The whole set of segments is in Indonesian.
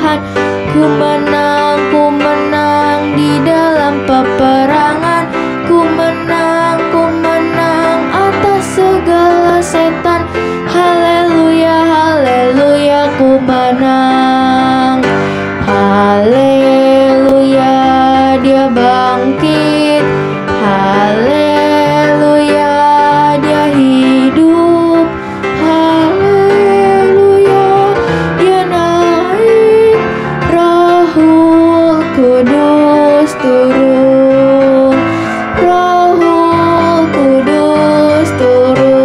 Tuhan. Ku menang di dalam peperangan. Ku menang atas segala setan. Haleluya, haleluya, ku menang. Haleluya, dia bangkit. Haleluya, dia hidup. Haleluya, dia naik. Rohul Kudus turun. Rohul Kudus turun.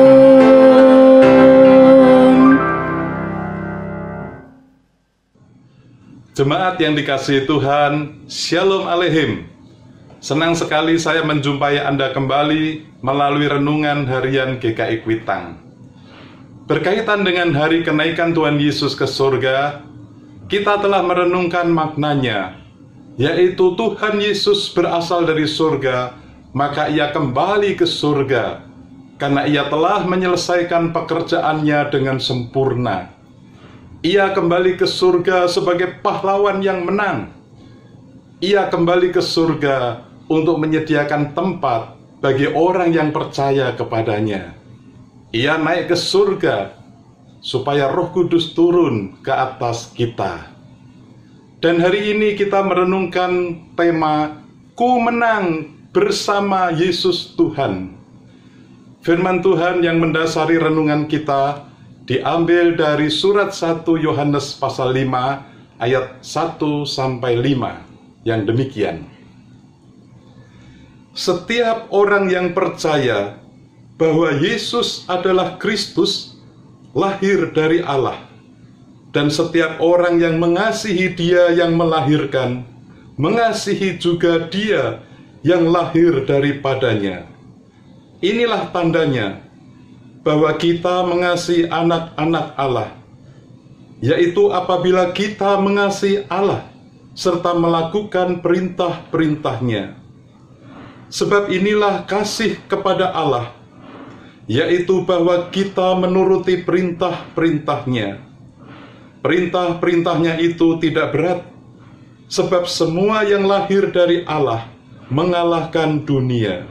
Jemaat yang dikasihi Tuhan, Shalom Aleichem. Senang sekali saya menjumpai Anda kembali melalui renungan harian GKI Kuitang. Berkaitan dengan hari kenaikan Tuhan Yesus ke surga, kita telah merenungkan maknanya, yaitu Tuhan Yesus berasal dari surga, maka Ia kembali ke surga, karena Ia telah menyelesaikan pekerjaannya dengan sempurna. Ia kembali ke surga sebagai pahlawan yang menang. Ia kembali ke surga untuk menyediakan tempat bagi orang yang percaya kepadanya. Ia naik ke surga supaya Roh Kudus turun ke atas kita. Dan hari ini kita merenungkan tema Ku menang bersama Yesus Tuhan. Firman Tuhan yang mendasari renungan kita diambil dari surat 1 Yohanes pasal 5 ayat 1-5 yang demikian. Setiap orang yang percaya bahwa Yesus adalah Kristus lahir dari Allah, dan setiap orang yang mengasihi Dia yang melahirkan mengasihi juga Dia yang lahir daripadanya. Inilah tandanya bahwa kita mengasihi anak-anak Allah, yaitu apabila kita mengasihi Allah serta melakukan perintah-perintahnya. Sebab inilah kasih kepada Allah, yaitu bahwa kita menuruti perintah-perintahnya. Perintah-perintahnya itu tidak berat, sebab semua yang lahir dari Allah mengalahkan dunia.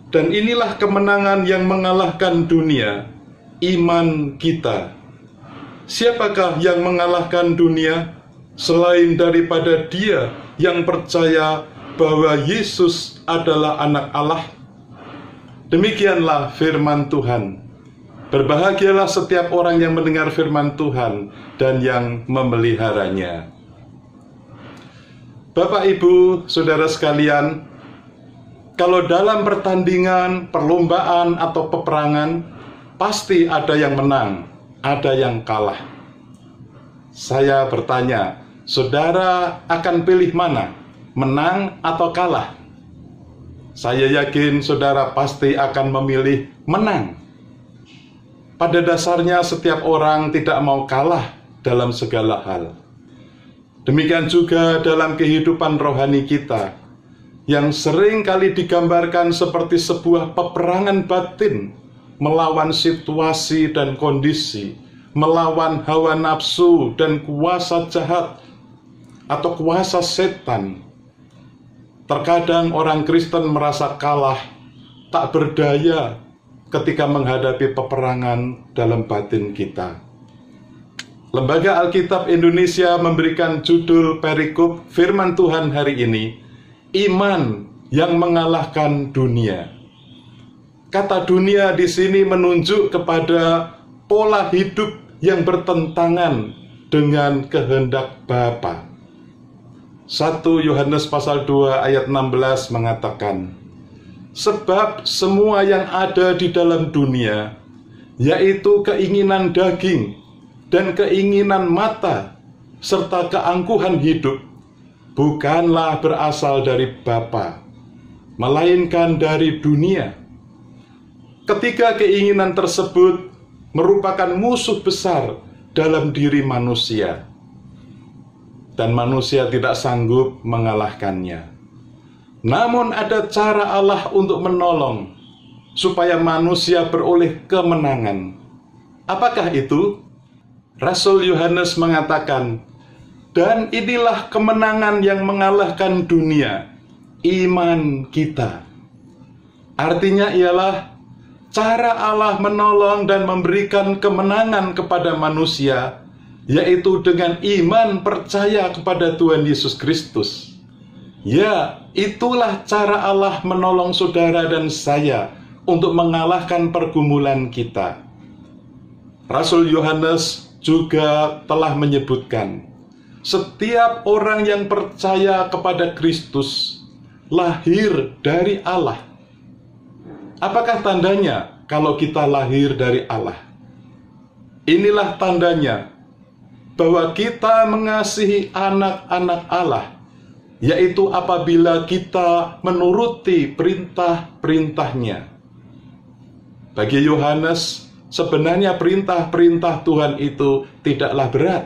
Dan inilah kemenangan yang mengalahkan dunia, iman kita. Siapakah yang mengalahkan dunia selain daripada dia yang percaya bahwa Yesus adalah anak Allah? Demikianlah firman Tuhan. Berbahagialah setiap orang yang mendengar firman Tuhan dan yang memeliharanya. Bapak, Ibu, Saudara sekalian, kalau dalam pertandingan, perlombaan, atau peperangan, pasti ada yang menang, ada yang kalah. Saya bertanya, saudara akan pilih mana? Menang atau kalah? Saya yakin saudara pasti akan memilih menang. Pada dasarnya setiap orang tidak mau kalah dalam segala hal. Demikian juga dalam kehidupan rohani kita, yang sering kali digambarkan seperti sebuah peperangan batin melawan situasi dan kondisi, melawan hawa nafsu dan kuasa jahat atau kuasa setan. Terkadang orang Kristen merasa kalah, tak berdaya ketika menghadapi peperangan dalam batin kita. Lembaga Alkitab Indonesia memberikan judul perikop firman Tuhan hari ini, Iman yang mengalahkan dunia. Kata dunia di sini menunjuk kepada pola hidup yang bertentangan dengan kehendak Bapa. 1 Yohanes pasal 2 ayat 16 mengatakan, sebab semua yang ada di dalam dunia, yaitu keinginan daging dan keinginan mata serta keangkuhan hidup, bukanlah berasal dari Bapa, melainkan dari dunia. Ketiga keinginan tersebut merupakan musuh besar dalam diri manusia, dan manusia tidak sanggup mengalahkannya. Namun ada cara Allah untuk menolong, supaya manusia beroleh kemenangan. Apakah itu? Rasul Yohanes mengatakan, Dan inilah kemenangan yang mengalahkan dunia, iman kita. Artinya ialah cara Allah menolong dan memberikan kemenangan kepada manusia, yaitu dengan iman percaya kepada Tuhan Yesus Kristus. Ya, itulah cara Allah menolong saudara dan saya untuk mengalahkan pergumulan kita. Rasul Yohanes juga telah menyebutkan, setiap orang yang percaya kepada Kristus lahir dari Allah. Apakah tandanya kalau kita lahir dari Allah? Inilah tandanya bahwa kita mengasihi anak-anak Allah, yaitu apabila kita menuruti perintah-perintahnya. Bagi Yohanes, sebenarnya perintah-perintah Tuhan itu tidaklah berat.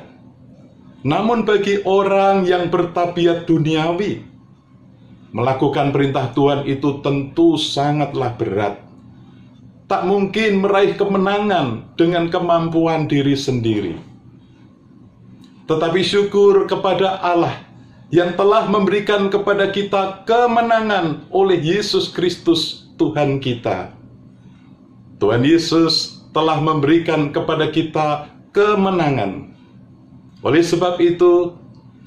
Namun bagi orang yang bertabiat duniawi, melakukan perintah Tuhan itu tentu sangatlah berat. Tak mungkin meraih kemenangan dengan kemampuan diri sendiri. Tetapi syukur kepada Allah yang telah memberikan kepada kita kemenangan oleh Yesus Kristus Tuhan kita. Tuhan Yesus telah memberikan kepada kita kemenangan. Oleh sebab itu,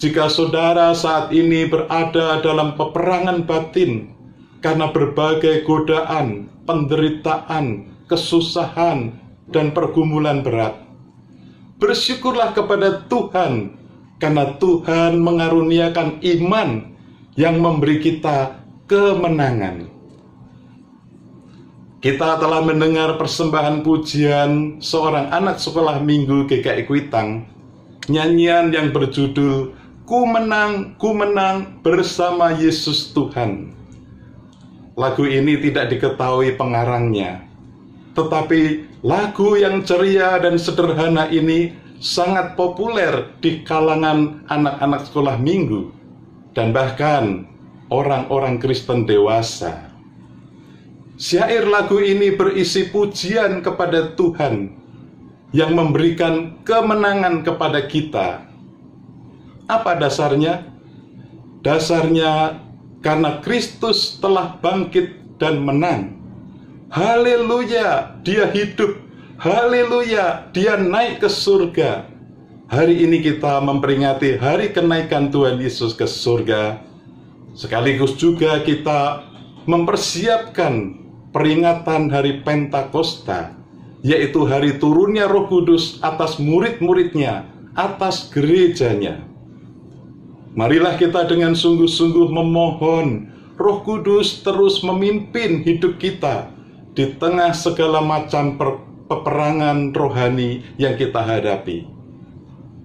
jika saudara saat ini berada dalam peperangan batin karena berbagai godaan, penderitaan, kesusahan, dan pergumulan berat, bersyukurlah kepada Tuhan karena Tuhan mengaruniakan iman yang memberi kita kemenangan. Kita telah mendengar persembahan pujian seorang anak sekolah minggu GKI Kuitang, nyanyian yang berjudul Ku menang bersama Yesus Tuhan. Lagu ini tidak diketahui pengarangnya, tetapi lagu yang ceria dan sederhana ini sangat populer di kalangan anak-anak sekolah minggu dan bahkan orang-orang Kristen dewasa. Syair lagu ini berisi pujian kepada Tuhan yang memberikan kemenangan kepada kita. Apa dasarnya? Dasarnya karena Kristus telah bangkit dan menang. Haleluya, Dia hidup. Haleluya, Dia naik ke surga. Hari ini kita memperingati hari kenaikan Tuhan Yesus ke surga. Sekaligus juga kita mempersiapkan peringatan hari Pentakosta, yaitu hari turunnya Roh Kudus atas murid-muridnya, atas gerejanya. Marilah kita dengan sungguh-sungguh memohon Roh Kudus terus memimpin hidup kita di tengah segala macam peperangan rohani yang kita hadapi.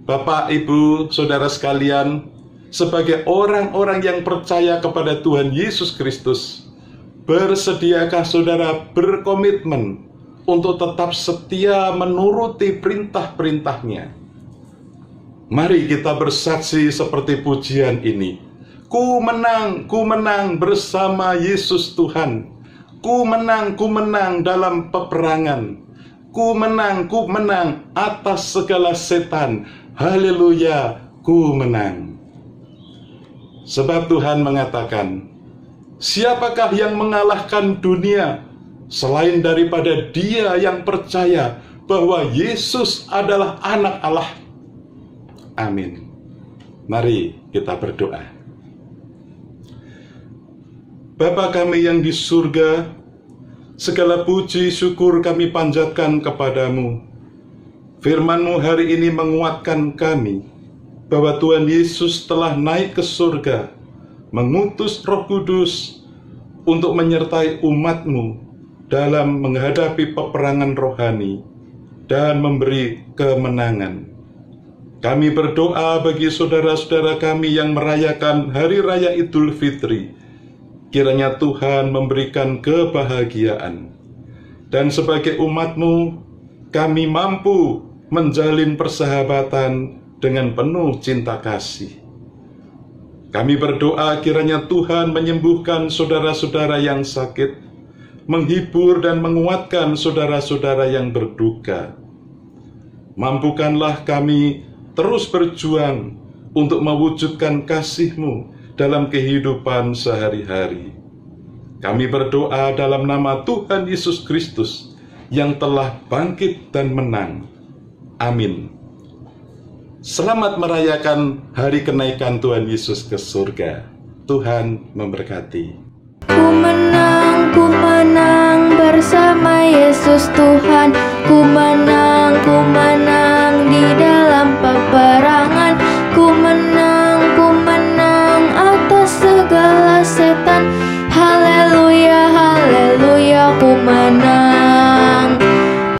Bapak, Ibu, Saudara sekalian, sebagai orang-orang yang percaya kepada Tuhan Yesus Kristus, bersediakah saudara berkomitmen untuk tetap setia menuruti perintah-perintahnya? Mari kita bersaksi seperti pujian ini. Ku menang bersama Yesus Tuhan. Ku menang dalam peperangan. Ku menang atas segala setan. Haleluya, ku menang. Sebab Tuhan mengatakan, siapakah yang mengalahkan dunia selain daripada dia yang percaya bahwa Yesus adalah anak Allah? Amin. Mari kita berdoa. Bapa kami yang di surga, segala puji syukur kami panjatkan kepadamu. Firman-Mu hari ini menguatkan kami bahwa Tuhan Yesus telah naik ke surga, mengutus Roh Kudus untuk menyertai umat-Mu dalam menghadapi peperangan rohani dan memberi kemenangan. Kami berdoa bagi saudara-saudara kami yang merayakan Hari Raya Idul Fitri. Kiranya Tuhan memberikan kebahagiaan. Dan sebagai umat-Mu, kami mampu menjalin persahabatan dengan penuh cinta kasih. Kami berdoa kiranya Tuhan menyembuhkan saudara-saudara yang sakit, menghibur dan menguatkan saudara-saudara yang berduka. Mampukanlah kami terus berjuang untuk mewujudkan kasih-Mu dalam kehidupan sehari-hari. Kami berdoa dalam nama Tuhan Yesus Kristus yang telah bangkit dan menang. Amin. Selamat merayakan hari kenaikan Tuhan Yesus ke surga. Tuhan memberkati. Ku menang bersama Yesus Tuhan. Ku menang di dalam peperangan.